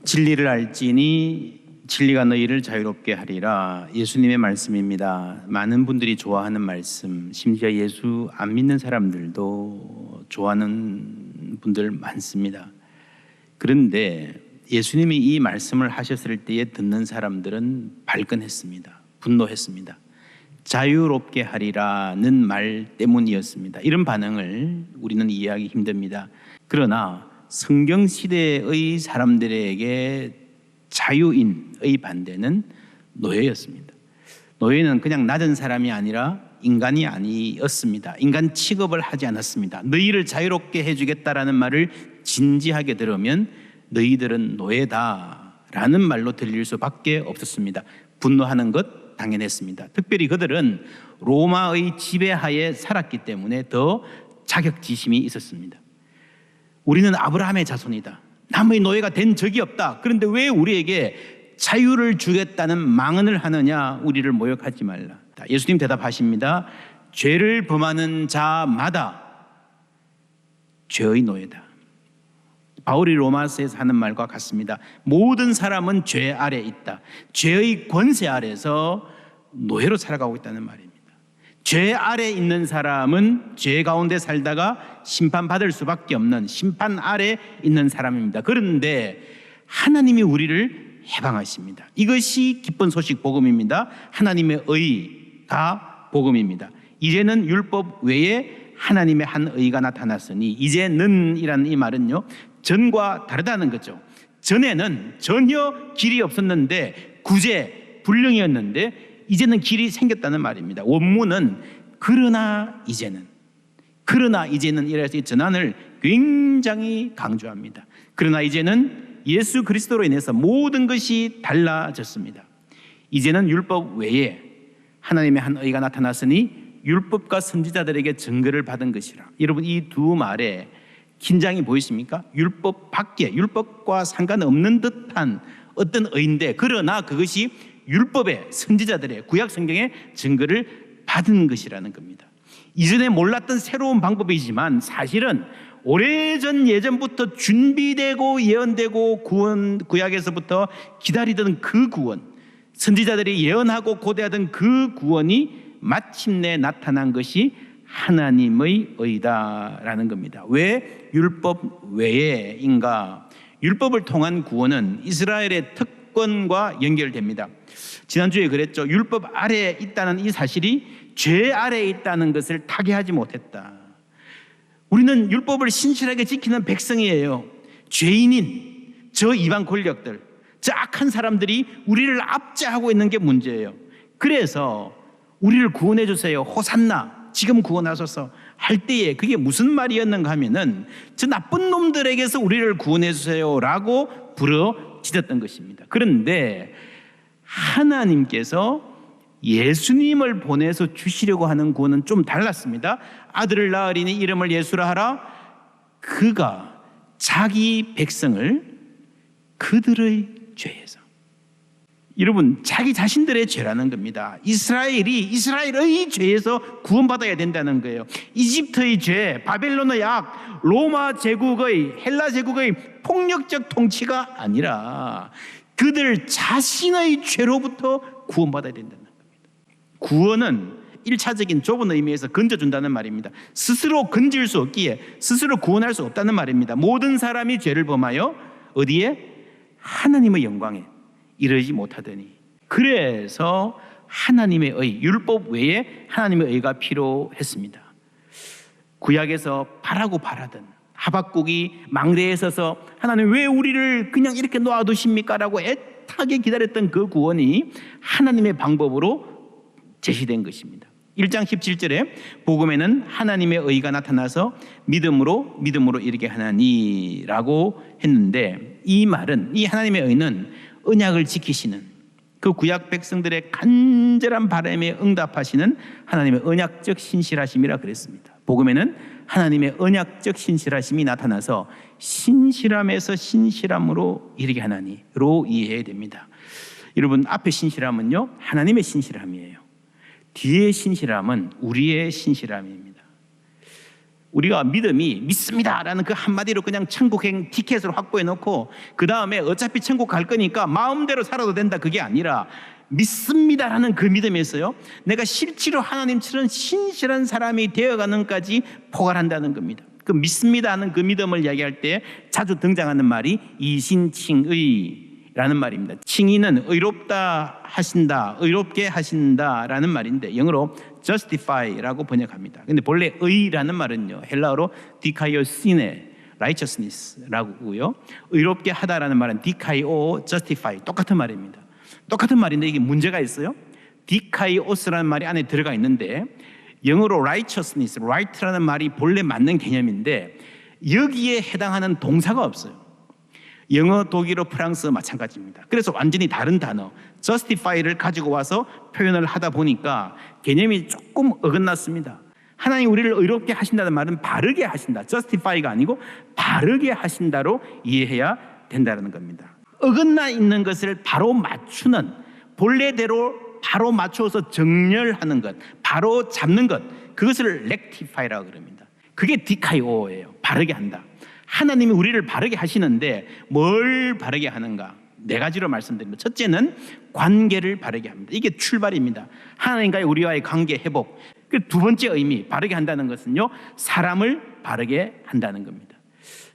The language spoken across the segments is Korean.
진리를 알지니 진리가 너희를 자유롭게 하리라. 예수님의 말씀입니다. 많은 분들이 좋아하는 말씀, 심지어 예수 안 믿는 사람들도 좋아하는 분들 많습니다. 그런데 예수님이 이 말씀을 하셨을 때에 듣는 사람들은 발끈했습니다. 분노했습니다. 자유롭게 하리라는 말 때문이었습니다. 이런 반응을 우리는 이해하기 힘듭니다. 그러나 성경 시대의 사람들에게 자유인의 반대는 노예였습니다. 노예는 그냥 낮은 사람이 아니라 인간이 아니었습니다. 인간 취급을 하지 않았습니다. 너희를 자유롭게 해주겠다라는 말을 진지하게 들으면 너희들은 노예다라는 말로 들릴 수밖에 없었습니다. 분노하는 것 당연했습니다. 특별히 그들은 로마의 지배하에 살았기 때문에 더 자격지심이 있었습니다. 우리는 아브라함의 자손이다. 남의 노예가 된 적이 없다. 그런데 왜 우리에게 자유를 주겠다는 망언을 하느냐? 우리를 모욕하지 말라. 예수님 대답하십니다. 죄를 범하는 자마다 죄의 노예다. 바울이 로마서에서 하는 말과 같습니다. 모든 사람은 죄 아래 있다. 죄의 권세 아래서 노예로 살아가고 있다는 말입니다. 죄 아래 있는 사람은 죄 가운데 살다가 심판받을 수밖에 없는 심판 아래 있는 사람입니다. 그런데 하나님이 우리를 해방하십니다. 이것이 기쁜 소식 복음입니다. 하나님의 의가 복음입니다. 이제는 율법 외에 하나님의 한 의가 나타났으니, 이제는 이라는 이 말은요, 전과 다르다는 거죠. 전에는 전혀 길이 없었는데 구제, 불능이었는데 이제는 길이 생겼다는 말입니다. 원문은 그러나 이제는 이래서 이 전환을 굉장히 강조합니다. 그러나 이제는 예수 그리스도로 인해서 모든 것이 달라졌습니다. 이제는 율법 외에 하나님의 한 의가 나타났으니 율법과 선지자들에게 증거를 받은 것이라. 여러분, 이 두 말에 긴장이 보이십니까? 율법 밖에, 율법과 상관없는 듯한 어떤 의인데, 그러나 그것이 율법의 선지자들의 구약 성경의 증거를 받은 것이라는 겁니다. 이전에 몰랐던 새로운 방법이지만 사실은 오래전 예전부터 준비되고 예언되고 구약에서부터 기다리던 그 구원, 선지자들이 예언하고 고대하던 그 구원이 마침내 나타난 것이 하나님의 의다라는 겁니다. 왜 율법 외에인가? 율법을 통한 구원은 이스라엘의 특권과 연결됩니다. 지난주에 그랬죠. 율법 아래에 있다는 이 사실이 죄 아래에 있다는 것을 타개하지 못했다. 우리는 율법을 신실하게 지키는 백성이에요. 죄인인 저 이방 권력들, 저 악한 사람들이 우리를 압제하고 있는 게 문제예요. 그래서 우리를 구원해 주세요, 호산나, 지금 구원하소서 할 때에 그게 무슨 말이었는가 하면은 저 나쁜 놈들에게서 우리를 구원해 주세요라고 부르짖었던 것입니다. 그런데 하나님께서 예수님을 보내서 주시려고 하는 구원은 좀 달랐습니다. 아들을 낳으리니 이름을 예수라 하라. 그가 자기 백성을 그들의 죄에서, 여러분, 자기 자신들의 죄라는 겁니다. 이스라엘의 죄에서 구원받아야 된다는 거예요. 이집트의 죄, 바벨론의 악, 로마 제국의, 헬라 제국의 폭력적 통치가 아니라 그들 자신의 죄로부터 구원받아야 된다는 겁니다. 구원은 1차적인 좁은 의미에서 건져준다는 말입니다. 스스로 건질 수 없기에 스스로 구원할 수 없다는 말입니다. 모든 사람이 죄를 범하여 어디에? 하나님의 영광에 이르지 못하더니. 그래서 하나님의 의, 율법 외에 하나님의 의가 필요했습니다. 구약에서 바라고 바라던 하박국이 망대에 서서 하나님 왜 우리를 그냥 이렇게 놓아두십니까? 라고 애타게 기다렸던 그 구원이 하나님의 방법으로 제시된 것입니다. 1장 17절에 복음에는 하나님의 의가 나타나서 믿음으로 이르게 하나니라고 했는데, 이 말은, 이 하나님의 의는 언약을 지키시는 그 구약 백성들의 간절한 바람에 응답하시는 하나님의 언약적 신실하심이라 그랬습니다. 복음에는 하나님의 언약적 신실하심이 나타나서 신실함에서 신실함으로 이르게 하나니로 이해해야 됩니다. 여러분, 앞에 신실함은요, 하나님의 신실함이에요. 뒤에 신실함은 우리의 신실함입니다. 우리가 믿음이 믿습니다라는 그 한마디로 그냥 천국행 티켓을 확보해 놓고 그 다음에 어차피 천국 갈 거니까 마음대로 살아도 된다, 그게 아니라 믿습니다라는 그 믿음에서요, 내가 실제로 하나님처럼 신실한 사람이 되어가는까지 포괄한다는 겁니다. 그 믿습니다 하는 그 믿음을 이야기할 때 자주 등장하는 말이 이신칭의라는 말입니다. 칭의는 의롭다 하신다, 의롭게 하신다라는 말인데 영어로 justify라고 번역합니다. 근데 본래 의라는 말은요, 헬라어로 dikaiosine, righteousness라고요. 의롭게 하다라는 말은 dikaio, justify, 똑같은 말입니다. 똑같은 말인데 이게 문제가 있어요. dikaios라는 말이 안에 들어가 있는데 영어로 righteousness, right라는 말이 본래 맞는 개념인데 여기에 해당하는 동사가 없어요. 영어, 독일어, 프랑스어 마찬가지입니다. 그래서 완전히 다른 단어 justify를 가지고 와서 표현을 하다 보니까 개념이 조금 어긋났습니다. 하나님 우리를 의롭게 하신다는 말은 바르게 하신다, justify가 아니고 바르게 하신다로 이해해야 된다는 겁니다. 어긋나 있는 것을 바로 맞추는, 본래대로 바로 맞춰서 정렬하는 것, 바로 잡는 것, 그것을 rectify라고 그럽니다. 그게 디카이오예요. 바르게 한다. 하나님이 우리를 바르게 하시는데 뭘 바르게 하는가? 네 가지로 말씀드립니다. 첫째는 관계를 바르게 합니다. 이게 출발입니다. 하나님과의 우리와의 관계 회복. 그 두 번째 의미, 바르게 한다는 것은요, 사람을 바르게 한다는 겁니다.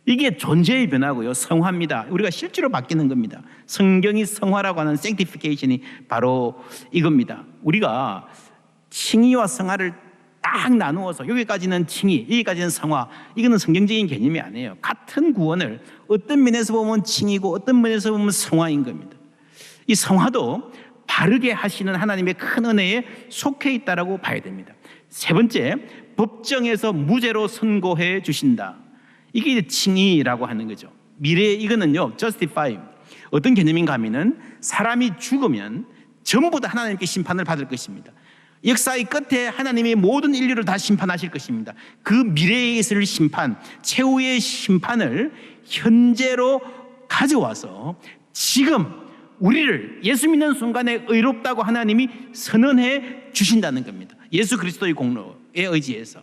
이게 존재의 변화고요, 성화입니다. 우리가 실제로 바뀌는 겁니다. 성경이 성화라고 하는 sanctification이 바로 이겁니다. 우리가 칭의와 성화를 딱 나누어서 여기까지는 칭의, 여기까지는 성화, 이거는 성경적인 개념이 아니에요. 같은 구원을 어떤 면에서 보면 칭의고 어떤 면에서 보면 성화인 겁니다. 이 성화도 바르게 하시는 하나님의 큰 은혜에 속해 있다라고 봐야 됩니다. 세 번째, 법정에서 무죄로 선고해 주신다. 이게 칭의라고 하는 거죠. 미래, 이거는요, justify. 어떤 개념인가 하면은 사람이 죽으면 전부 다 하나님께 심판을 받을 것입니다. 역사의 끝에 하나님이 모든 인류를 다 심판하실 것입니다. 그 미래에 있을 심판, 최후의 심판을 현재로 가져와서 지금 우리를 예수 믿는 순간에 의롭다고 하나님이 선언해 주신다는 겁니다. 예수 그리스도의 공로에 의지해서.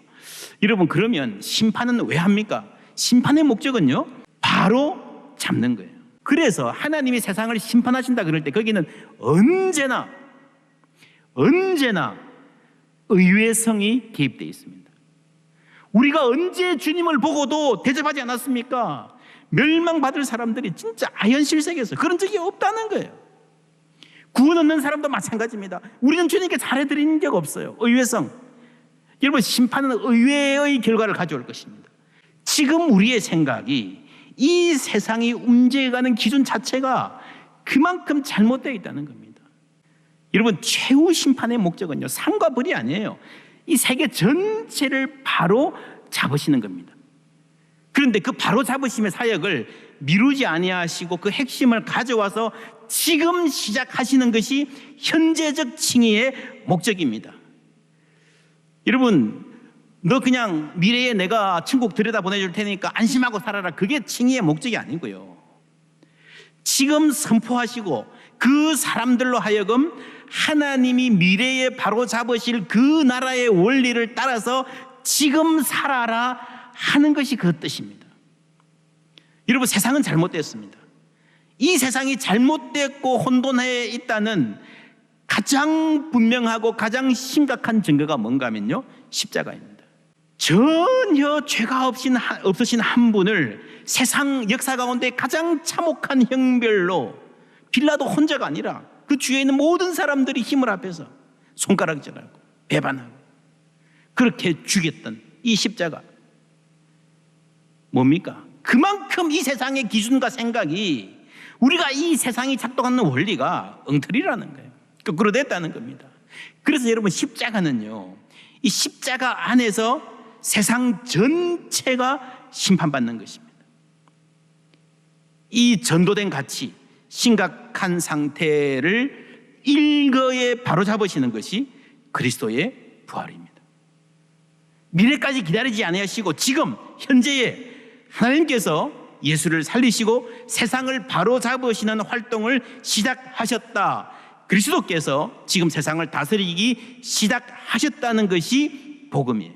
여러분, 그러면 심판은 왜 합니까? 심판의 목적은요, 바로 잡는 거예요. 그래서 하나님이 세상을 심판하신다 그럴 때 거기는 언제나 의의 성이 개입되어 있습니다. 우리가 언제 주님을 보고도 대접하지 않았습니까? 멸망받을 사람들이 진짜 아현실세계에서 그런 적이 없다는 거예요. 구원 얻는 사람도 마찬가지입니다. 우리는 주님께 잘해드린 적 없어요. 의의 성. 여러분, 심판은 의외의 결과를 가져올 것입니다. 지금 우리의 생각이 이 세상이 움직여가는 기준 자체가 그만큼 잘못되어 있다는 겁니다. 여러분, 최후 심판의 목적은요, 상과 벌이 아니에요. 이 세계 전체를 바로 잡으시는 겁니다. 그런데 그 바로 잡으심의 사역을 미루지 아니하시고 그 핵심을 가져와서 지금 시작하시는 것이 현재적 칭의의 목적입니다. 여러분, 너 그냥 미래에 내가 천국 들여다 보내줄 테니까 안심하고 살아라, 그게 칭의의 목적이 아니고요, 지금 선포하시고 그 사람들로 하여금 하나님이 미래에 바로 잡으실 그 나라의 원리를 따라서 지금 살아라 하는 것이 그 뜻입니다. 여러분, 세상은 잘못됐습니다. 이 세상이 잘못됐고 혼돈해 있다는 가장 분명하고 가장 심각한 증거가 뭔가 하면요, 십자가입니다. 전혀 죄가 없으신 한 분을 세상 역사 가운데 가장 참혹한 형별로, 빌라도 혼자가 아니라 그 주위에 있는 모든 사람들이 힘을 합해서 손가락질하고 배반하고 그렇게 죽였던 이 십자가, 뭡니까? 그만큼 이 세상의 기준과 생각이, 우리가 이 세상이 작동하는 원리가 엉터리라는 거예요. 거꾸로 됐다는 겁니다. 그래서 여러분, 십자가는요, 이 십자가 안에서 세상 전체가 심판받는 것입니다. 이 전도된 가치, 심각한 상태를 일거에 바로잡으시는 것이 그리스도의 부활입니다. 미래까지 기다리지 아니하시고 지금 현재에 하나님께서 예수를 살리시고 세상을 바로잡으시는 활동을 시작하셨다. 그리스도께서 지금 세상을 다스리기 시작하셨다는 것이 복음이에요.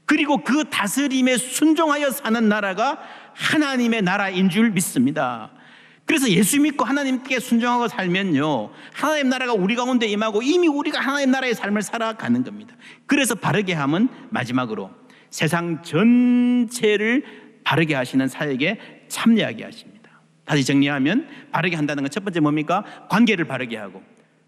그리고 그 다스림에 순종하여 사는 나라가 하나님의 나라인 줄 믿습니다. 그래서 예수 믿고 하나님께 순종하고 살면요, 하나님 나라가 우리 가운데 임하고 이미 우리가 하나님 나라의 삶을 살아가는 겁니다. 그래서 바르게 함은 마지막으로 세상 전체를 바르게 하시는 사역에 참여하게 하십니다. 다시 정리하면 바르게 한다는 건 첫 번째 뭡니까? 관계를 바르게 하고,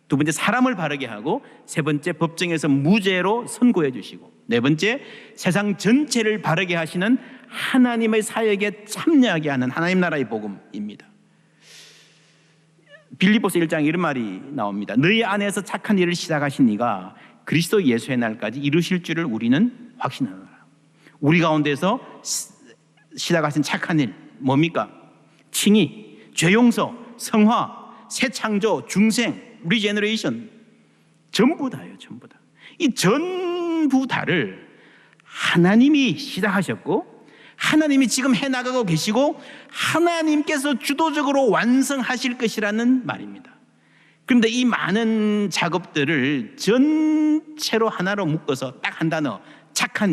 두 번째 사람을 바르게 하고, 세 번째 법정에서 무죄로 선고해 주시고, 네 번째 세상 전체를 바르게 하시는 하나님의 사역에 참여하게 하는 하나님 나라의 복음입니다. 빌립보서 1장에 이런 말이 나옵니다. 너희 안에서 착한 일을 시작하신 이가 그리스도 예수의 날까지 이루실 줄을 우리는 확신하노라. 우리 가운데서 시작하신 착한 일 뭡니까? 칭의, 죄용서, 성화, 새 창조, 중생, 리제너레이션, 전부 다예요. 전부 다. 이 전부 다를 하나님이 시작하셨고, 하나님이 지금 해나가고 계시고, 하나님께서 주도적으로 완성하실 것이라는 말입니다. 그런데 이 많은 작업들을 전체로 하나로 묶어서 딱 한 단어, 착한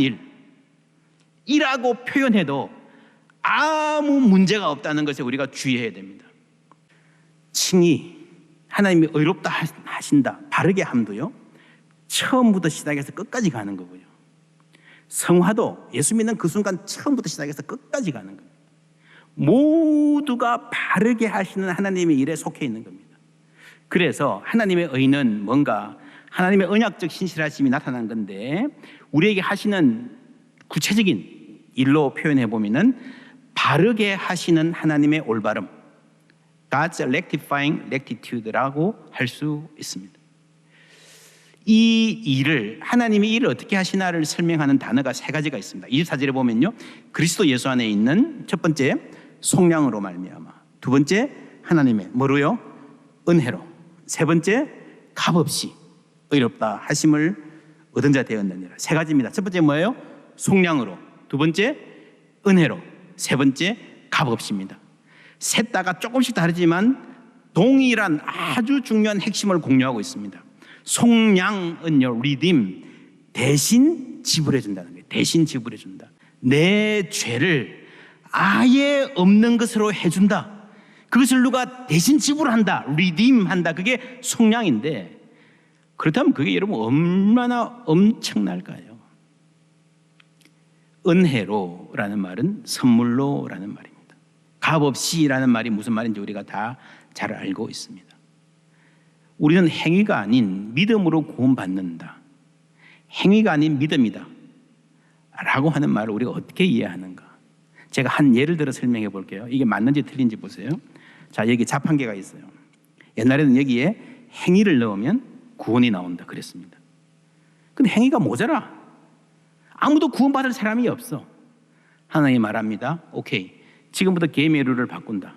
일이라고 표현해도 아무 문제가 없다는 것에 우리가 주의해야 됩니다. 칭의, 하나님이 의롭다 하신다, 바르게 함도요, 처음부터 시작해서 끝까지 가는 거고요. 성화도 예수 믿는 그 순간 처음부터 시작해서 끝까지 가는 겁니다. 모두가 바르게 하시는 하나님의 일에 속해 있는 겁니다. 그래서 하나님의 의는 뭔가 하나님의 언약적 신실하심이 나타난 건데, 우리에게 하시는 구체적인 일로 표현해 보면은 바르게 하시는 하나님의 올바름, God's rectifying rectitude라고 할 수 있습니다. 이 일을, 하나님이 일을 어떻게 하시나를 설명하는 단어가 세 가지가 있습니다. 24절에 보면요, 그리스도 예수 안에 있는 첫 번째 속량으로 말미암아, 두 번째 하나님의 뭐로요? 은혜로, 세 번째 값없이 의롭다 하심을 얻은 자 되었느니라. 세 가지입니다. 첫 번째 뭐예요? 속량으로, 두 번째 은혜로, 세 번째 값없이입니다. 셋 다가 조금씩 다르지만 동일한 아주 중요한 핵심을 공유하고 있습니다. 속량은요, redeem, 대신 지불해 준다는 거예요. 대신 지불해 준다. 내 죄를 아예 없는 것으로 해준다. 그것을 누가 대신 지불한다, redeem 한다. 그게 속량인데, 그렇다면 그게 여러분 얼마나 엄청날까요? 은혜로라는 말은 선물로라는 말입니다. 값없이라는 말이 무슨 말인지 우리가 다 잘 알고 있습니다. 우리는 행위가 아닌 믿음으로 구원받는다, 행위가 아닌 믿음이다 라고 하는 말을 우리가 어떻게 이해하는가? 제가 한 예를 들어 설명해 볼게요. 이게 맞는지 틀린지 보세요. 자, 여기 자판기가 있어요. 옛날에는 여기에 행위를 넣으면 구원이 나온다 그랬습니다. 근데 행위가 모자라, 아무도 구원받을 사람이 없어. 하나님이 말합니다. 오케이, 지금부터 게임의 룰을 바꾼다.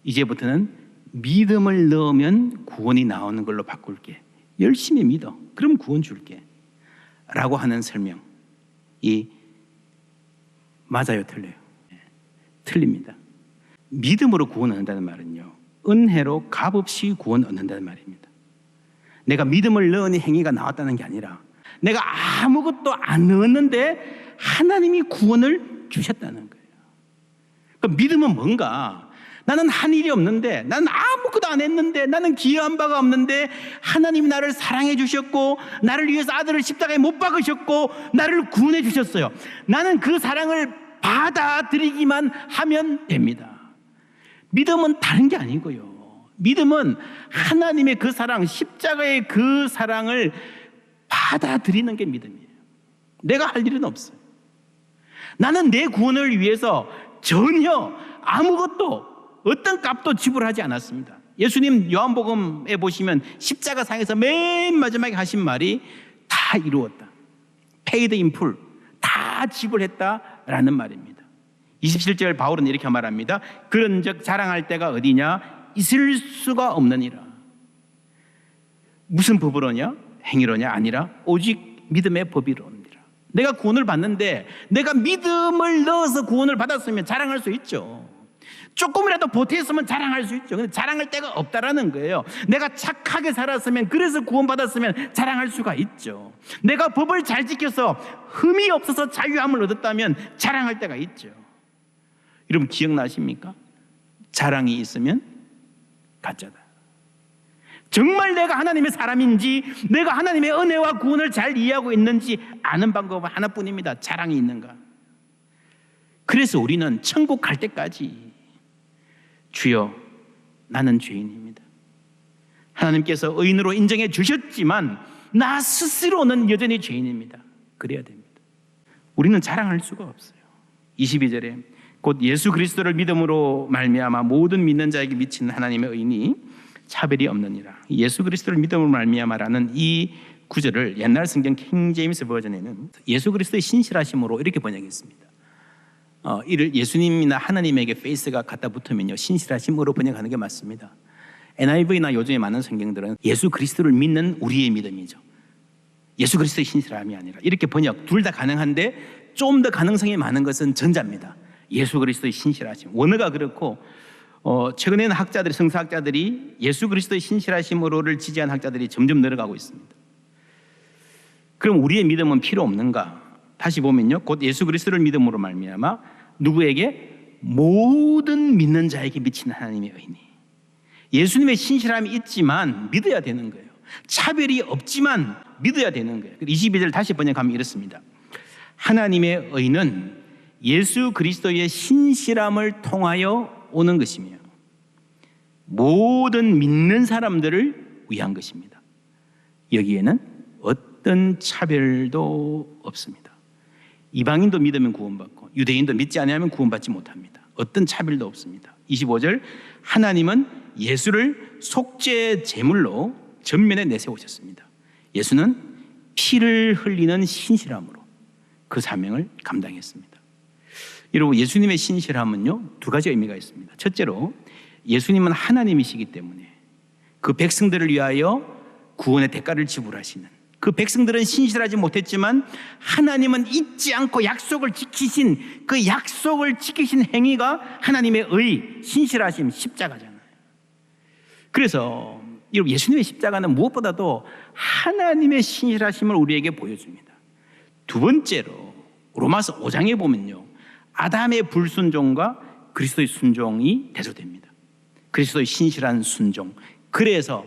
이제부터는 믿음을 넣으면 구원이 나오는 걸로 바꿀게. 열심히 믿어. 그럼 구원 줄게. 라고 하는 설명이 맞아요, 틀려요? 틀립니다. 믿음으로 구원 얻는다는 말은요, 은혜로 값없이 구원 얻는다는 말입니다. 내가 믿음을 넣으니 행위가 나왔다는 게 아니라, 내가 아무것도 안 넣었는데 하나님이 구원을 주셨다는 거예요. 그러니까 믿음은 뭔가, 나는 한 일이 없는데, 나는 아무것도 안 했는데, 나는 기여한 바가 없는데 하나님이 나를 사랑해 주셨고, 나를 위해서 아들을 십자가에 못 박으셨고 나를 구원해 주셨어요. 나는 그 사랑을 받아들이기만 하면 됩니다. 믿음은 다른 게 아니고요, 믿음은 하나님의 그 사랑, 십자가의 그 사랑을 받아들이는 게 믿음이에요. 내가 할 일은 없어요. 나는 내 구원을 위해서 전혀 아무것도, 어떤 값도 지불하지 않았습니다. 예수님 요한복음에 보시면 십자가 상에서 맨 마지막에 하신 말이 다 이루었다, paid in full, 다 지불했다라는 말입니다. 27절 바울은 이렇게 말합니다. 그런즉 자랑할 때가 어디냐? 있을 수가 없느니라. 무슨 법으로냐? 행위로냐? 아니라 오직 믿음의 법이로니라. 내가 구원을 받는데, 내가 믿음을 넣어서 구원을 받았으면 자랑할 수 있죠. 조금이라도 보태었으면 자랑할 수 있죠. 근데 자랑할 데가 없다라는 거예요. 내가 착하게 살았으면, 그래서 구원받았으면 자랑할 수가 있죠. 내가 법을 잘 지켜서 흠이 없어서 자유함을 얻었다면 자랑할 데가 있죠. 여러분 기억나십니까? 자랑이 있으면 가짜다. 정말 내가 하나님의 사람인지, 내가 하나님의 은혜와 구원을 잘 이해하고 있는지 아는 방법은 하나뿐입니다. 자랑이 있는가. 그래서 우리는 천국 갈 때까지 주여 나는 죄인입니다, 하나님께서 의인으로 인정해 주셨지만 나 스스로는 여전히 죄인입니다, 그래야 됩니다. 우리는 자랑할 수가 없어요. 22절에 곧 예수 그리스도를 믿음으로 말미암아 모든 믿는 자에게 미치는 하나님의 의인이 차별이 없느니라. 예수 그리스도를 믿음으로 말미암아라는 이 구절을 옛날 성경 킹 제임스 버전에는 예수 그리스도의 신실하심으로 이렇게 번역했습니다. 이를 예수님이나 하나님에게 페이스가 갖다 붙으면요, 신실하심으로 번역하는 게 맞습니다. NIV나 요즘에 많은 성경들은 예수 그리스도를 믿는 우리의 믿음이죠, 예수 그리스도의 신실함이 아니라, 이렇게 번역 둘 다 가능한데 좀 더 가능성이 많은 것은 전자입니다. 예수 그리스도의 신실하심. 원어가 그렇고 최근에는 학자들이, 성서학자들이 예수 그리스도의 신실하심으로를 지지한 학자들이 점점 늘어가고 있습니다. 그럼 우리의 믿음은 필요 없는가? 다시 보면요, 곧 예수 그리스도를 믿음으로 말미암아 누구에게? 모든 믿는 자에게 미치는 하나님의 의인이. 예수님의 신실함이 있지만 믿어야 되는 거예요. 차별이 없지만 믿어야 되는 거예요. 22절 다시 번역하면 이렇습니다. 하나님의 의는 예수 그리스도의 신실함을 통하여 오는 것이며 모든 믿는 사람들을 위한 것입니다. 여기에는 어떤 차별도 없습니다. 이방인도 믿으면 구원받고 유대인도 믿지 않으면 구원받지 못합니다. 어떤 차별도 없습니다. 25절 하나님은 예수를 속죄 제물로 전면에 내세우셨습니다. 예수는 피를 흘리는 신실함으로 그 사명을 감당했습니다. 여러분 예수님의 신실함은요, 두 가지 의미가 있습니다. 첫째로 예수님은 하나님이시기 때문에 그 백성들을 위하여 구원의 대가를 지불하시는, 그 백성들은 신실하지 못했지만 하나님은 잊지 않고 약속을 지키신, 그 약속을 지키신 행위가 하나님의 의, 신실하심, 십자가잖아요. 그래서 예수님의 십자가는 무엇보다도 하나님의 신실하심을 우리에게 보여줍니다. 두 번째로 로마서 5장에 보면요, 아담의 불순종과 그리스도의 순종이 대조됩니다. 그리스도의 신실한 순종. 그래서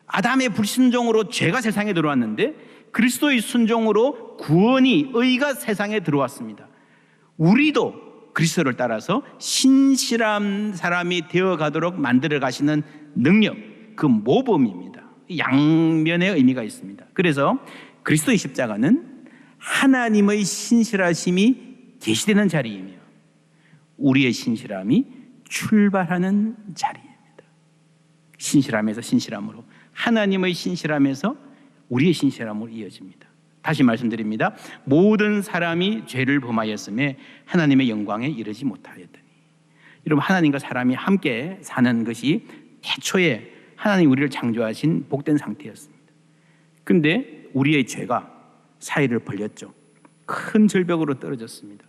아담의 불순종으로 죄가 세상에 들어왔는데 그리스도의 순종으로 구원이, 의가 세상에 들어왔습니다. 우리도 그리스도를 따라서 신실한 사람이 되어가도록 만들어 가시는 능력, 그 모범입니다. 양면의 의미가 있습니다. 그래서 그리스도의 십자가는 하나님의 신실하심이 계시되는 자리이며 우리의 신실함이 출발하는 자리입니다. 신실함에서 신실함으로, 하나님의 신실함에서 우리의 신실함으로 이어집니다. 다시 말씀드립니다. 모든 사람이 죄를 범하였음에 하나님의 영광에 이르지 못하였더니. 여러분 하나님과 사람이 함께 사는 것이 태초에 하나님 우리를 창조하신 복된 상태였습니다. 그런데 우리의 죄가 사이를 벌렸죠. 큰 절벽으로 떨어졌습니다.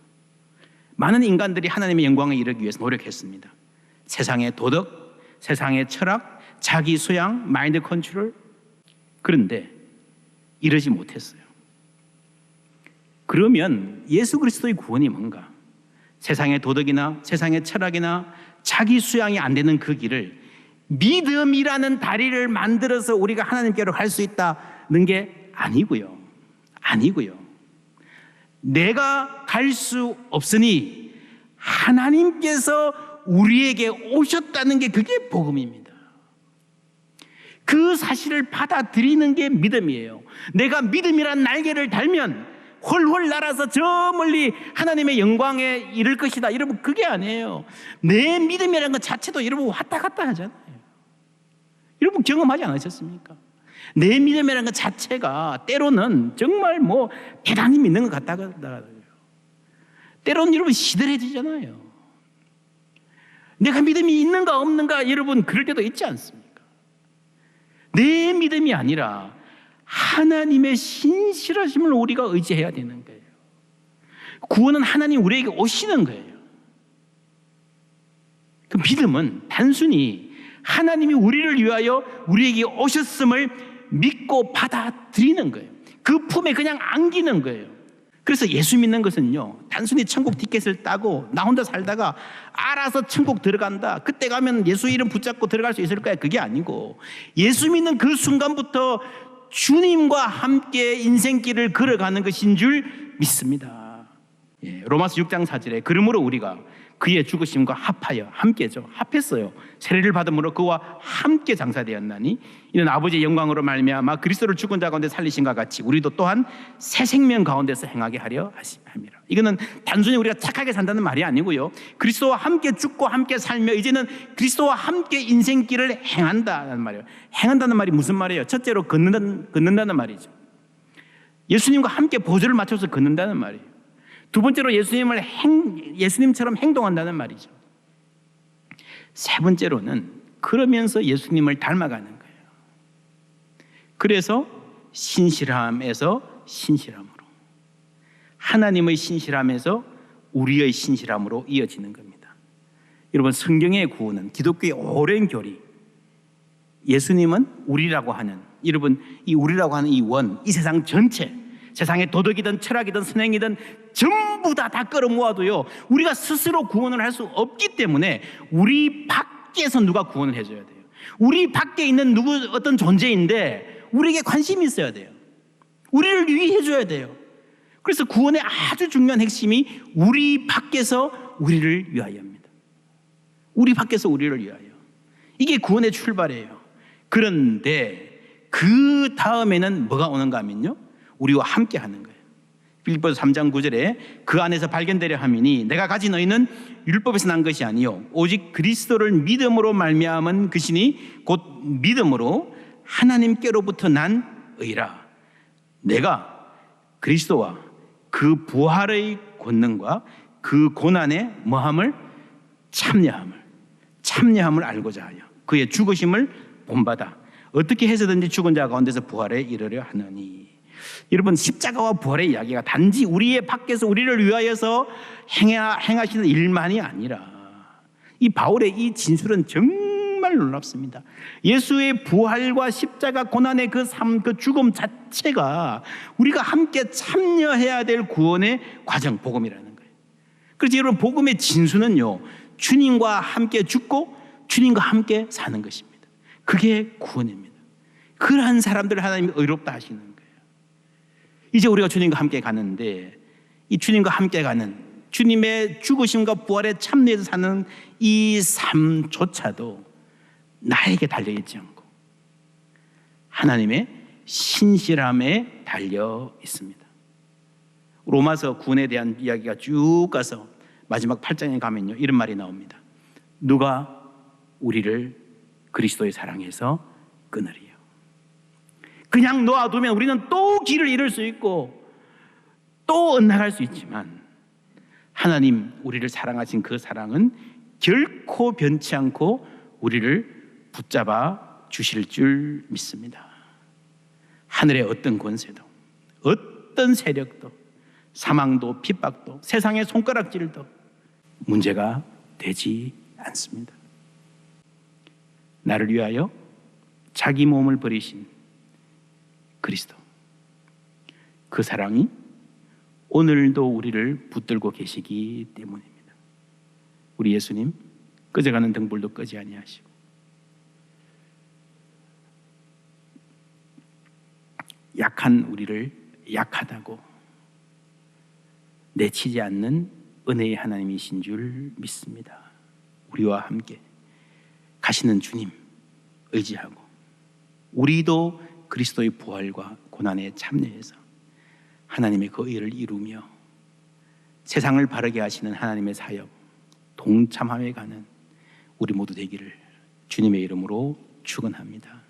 많은 인간들이 하나님의 영광에 이르기 위해서 노력했습니다. 세상의 도덕, 세상의 철학, 자기 수양, 마인드 컨트롤. 그런데 이러지 못했어요. 그러면 예수 그리스도의 구원이 뭔가? 세상의 도덕이나 세상의 철학이나 자기 수양이 안 되는 그 길을 믿음이라는 다리를 만들어서 우리가 하나님께로 갈 수 있다는 게 아니고요. 내가 갈 수 없으니 하나님께서 우리에게 오셨다는 게 그게 복음입니다. 그 사실을 받아들이는 게 믿음이에요. 내가 믿음이란 날개를 달면 훨훨 날아서 저 멀리 하나님의 영광에 이를 것이다. 여러분 그게 아니에요. 내 믿음이라는 것 자체도 여러분 왔다 갔다 하잖아요. 여러분 경험하지 않으셨습니까? 내 믿음이라는 것 자체가 때로는 정말 대단히 믿는 것 같다가 때로는 여러분 시들해지잖아요. 내가 믿음이 있는가 없는가 여러분 그럴 때도 있지 않습니까? 내 믿음이 아니라 하나님의 신실하심을 우리가 의지해야 되는 거예요. 구원은 하나님 우리에게 오시는 거예요. 그 믿음은 단순히 하나님이 우리를 위하여 우리에게 오셨음을 믿고 받아들이는 거예요. 그 품에 그냥 안기는 거예요. 그래서 예수 믿는 것은요, 단순히 천국 티켓을 따고 나 혼자 살다가 알아서 천국 들어간다, 그때 가면 예수 이름 붙잡고 들어갈 수 있을 거야, 그게 아니고 예수 믿는 그 순간부터 주님과 함께 인생길을 걸어가는 것인 줄 믿습니다. 로마서 6장 4절에 그러므로 우리가 그의 죽으심과 합하여, 함께죠, 합했어요. 세례를 받음으로 그와 함께 장사되었나니 이는 아버지의 영광으로 말미암아 그리스도를 죽은 자 가운데 살리신과 같이 우리도 또한 새 생명 가운데서 행하게 하려 하심이라. 이거는 단순히 우리가 착하게 산다는 말이 아니고요, 그리스도와 함께 죽고 함께 살며 이제는 그리스도와 함께 인생길을 행한다는 말이에요. 행한다는 말이 무슨 말이에요? 첫째로 걷는다는 말이죠. 예수님과 함께 보조를 맞춰서 걷는다는 말이에요. 두 번째로 예수님처럼 행동한다는 말이죠. 세 번째로는 그러면서 예수님을 닮아가는 거예요. 그래서 신실함에서 신실함으로, 하나님의 신실함에서 우리의 신실함으로 이어지는 겁니다. 여러분, 성경의 구원은, 기독교의 오랜 교리, 예수님은 우리라고 하는, 여러분, 이 우리라고 하는 이 원, 이 세상 전체, 세상의 도덕이든 철학이든 선행이든 전부 다 끌어모아도요, 우리가 스스로 구원을 할 수 없기 때문에 우리 밖에서 누가 구원을 해줘야 돼요. 우리 밖에 있는 어떤 존재인데 우리에게 관심이 있어야 돼요. 우리를 위해줘야 돼요. 그래서 구원의 아주 중요한 핵심이 우리 밖에서 우리를 위하여입니다. 우리 밖에서 우리를 위하여. 이게 구원의 출발이에요. 그런데 그 다음에는 뭐가 오는가 하면요, 우리와 함께 하는 거예요. 빌립보서 3장 9절에 그 안에서 발견되려 함이니 내가 가진 의는 율법에서 난 것이 아니요 오직 그리스도를 믿음으로 말미암은 것이니 곧 믿음으로 하나님께로부터 난 의라. 내가 그리스도와 그 부활의 권능과 그 고난의 뭐함을 참여함을 알고자 하여 그의 죽으심을 본받아 어떻게 해서든지 죽은 자 가운데서 부활에 이르려 하느니. 여러분, 십자가와 부활의 이야기가 단지 우리의 밖에서 우리를 위하여서 행하시는 일만이 아니라, 이 바울의 이 진술은 정말 놀랍습니다. 예수의 부활과 십자가 고난의 그 삶, 그 죽음 자체가 우리가 함께 참여해야 될 구원의 과정, 복음이라는 거예요. 그래서 여러분, 복음의 진수는요, 주님과 함께 죽고 주님과 함께 사는 것입니다. 그게 구원입니다. 그러한 사람들을 하나님이 의롭다 하시는 거예요. 이제 우리가 주님과 함께 가는데, 이 주님과 함께 가는, 주님의 죽으심과 부활에 참여해서 사는 이 삶조차도 나에게 달려있지 않고 하나님의 신실함에 달려 있습니다. 로마서 구원에 대한 이야기가 쭉 가서 마지막 8장에 가면요, 이런 말이 나옵니다. 누가 우리를 그리스도의 사랑에서 끊으리요. 그냥 놓아두면 우리는 또 길을 잃을 수 있고 또 엇나갈 수 있지만, 하나님 우리를 사랑하신 그 사랑은 결코 변치 않고 우리를 붙잡아 주실 줄 믿습니다. 하늘의 어떤 권세도, 어떤 세력도, 사망도, 핍박도, 세상의 손가락질도 문제가 되지 않습니다. 나를 위하여 자기 몸을 버리신 그리스도, 그 사랑이 오늘도 우리를 붙들고 계시기 때문입니다. 우리 예수님 꺼져가는 등불도 끄지 아니하시고 약한 우리를 약하다고 내치지 않는 은혜의 하나님이신 줄 믿습니다. 우리와 함께 가시는 주님 의지하고 우리도 그리스도의 부활과 고난에 참여해서 하나님의 그 의를 이루며 세상을 바르게 하시는 하나님의 사역 동참하며 가는 우리 모두 되기를 주님의 이름으로 축원합니다.